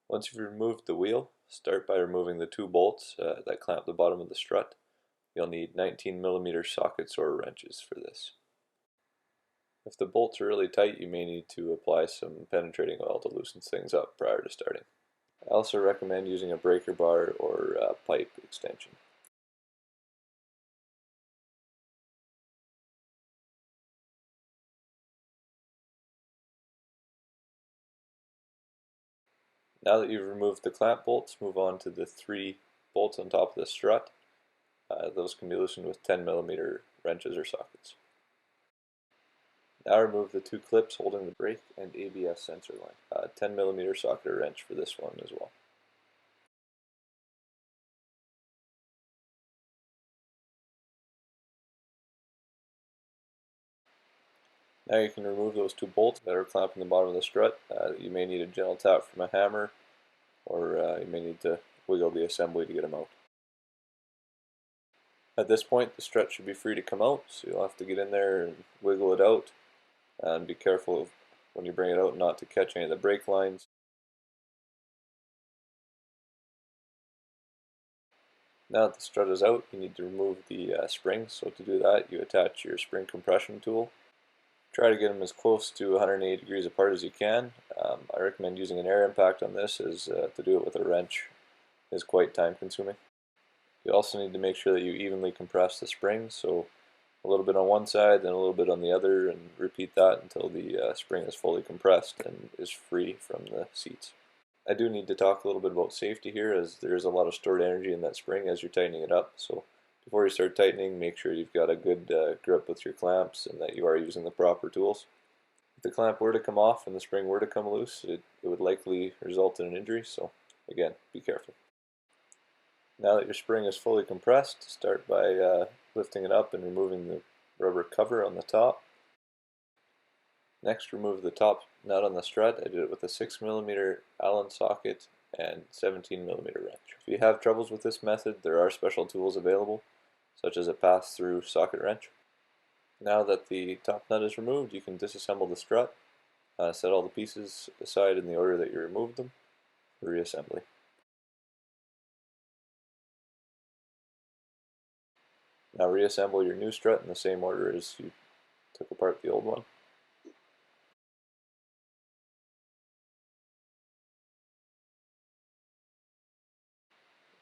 Once you've removed the wheel, start by removing the two bolts that clamp the bottom of the strut. You'll need 19mm sockets or wrenches for this. If the bolts are really tight, you may need to apply some penetrating oil to loosen things up prior to starting. I also recommend using a breaker bar or pipe extension. Now that you've removed the clamp bolts, move on to the three bolts on top of the strut. Those can be loosened with 10mm wrenches or sockets. Now remove the two clips holding the brake and ABS sensor line. 10mm socket or wrench for this one as well. Now you can remove those two bolts that are clamping the bottom of the strut. You may need a gentle tap from a hammer, or you may need to wiggle the assembly to get them out. At this point, the strut should be free to come out, so you'll have to get in there and wiggle it out, and be careful when you bring it out not to catch any of the brake lines. Now that the strut is out, you need to remove the springs. So to do that, you attach your spring compression tool. Try to get them as close to 180 degrees apart as you can. I recommend using an air impact on this, as to do it with a wrench is quite time consuming. You also need to make sure that you evenly compress the springs, so a little bit on one side, then a little bit on the other, and repeat that until the spring is fully compressed and is free from the seats. I do need to talk a little bit about safety here, as there is a lot of stored energy in that spring as you're tightening it up. So before you start tightening, make sure you've got a good grip with your clamps and that you are using the proper tools. If the clamp were to come off and the spring were to come loose, it would likely result in an injury, so again, be careful. Now that your spring is fully compressed, start by lifting it up and removing the rubber cover on the top. Next, remove the top nut on the strut. I did it with a 6mm Allen socket and 17mm wrench. If you have troubles with this method, there are special tools available, such as a pass-through socket wrench. Now that the top nut is removed, you can disassemble the strut. Set all the pieces aside in the order that you removed them for reassembly. Now reassemble your new strut in the same order as you took apart the old one.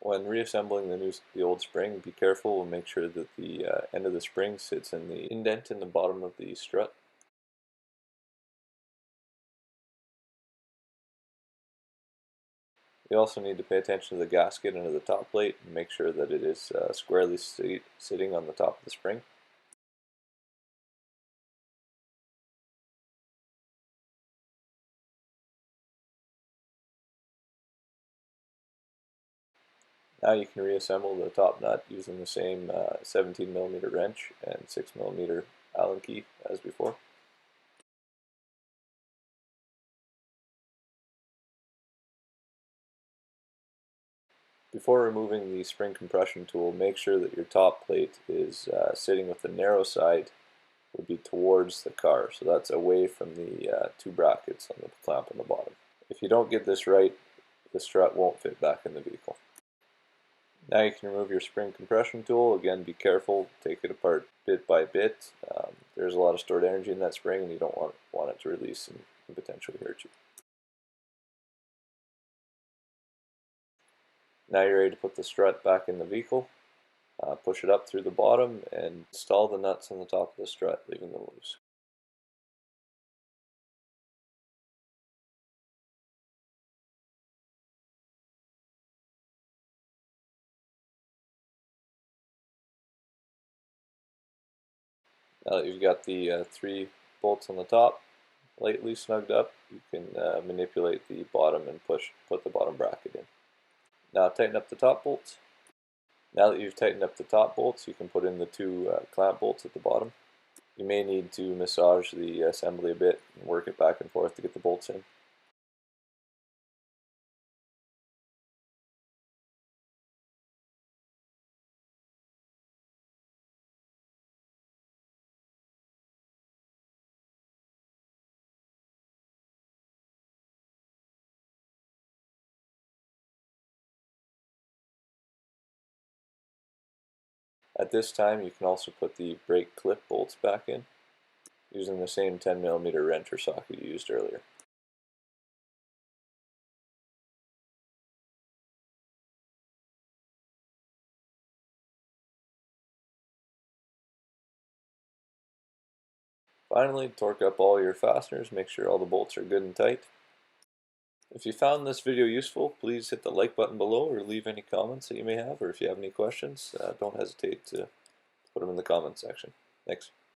When reassembling the old spring, be careful and make sure that the end of the spring sits in the indent in the bottom of the strut. You also need to pay attention to the gasket under the top plate and make sure that it is squarely sitting on the top of the spring. Now you can reassemble the top nut using the same 17mm wrench and 6mm Allen key as before. Before removing the spring compression tool, make sure that your top plate is sitting with the narrow side would be towards the car, so that's away from the two brackets on the clamp on the bottom. If you don't get this right, the strut won't fit back in the vehicle. Now you can remove your spring compression tool. Again, be careful, take it apart bit by bit. There's a lot of stored energy in that spring and you don't want it to release and potentially hurt you. Now you're ready to put the strut back in the vehicle. Push it up through the bottom and install the nuts on the top of the strut, leaving them loose. Now that you've got the three bolts on the top lightly snugged up, you can manipulate the bottom and put the bottom bracket in. Now tighten up the top bolts. Now that you've tightened up the top bolts, you can put in the two clamp bolts at the bottom. You may need to massage the assembly a bit and work it back and forth to get the bolts in. At this time, you can also put the brake clip bolts back in, using the same 10mm wrench or socket you used earlier. Finally, torque up all your fasteners, make sure all the bolts are good and tight. If you found this video useful, please hit the like button below or leave any comments that you may have, or if you have any questions, don't hesitate to put them in the comments section. Thanks.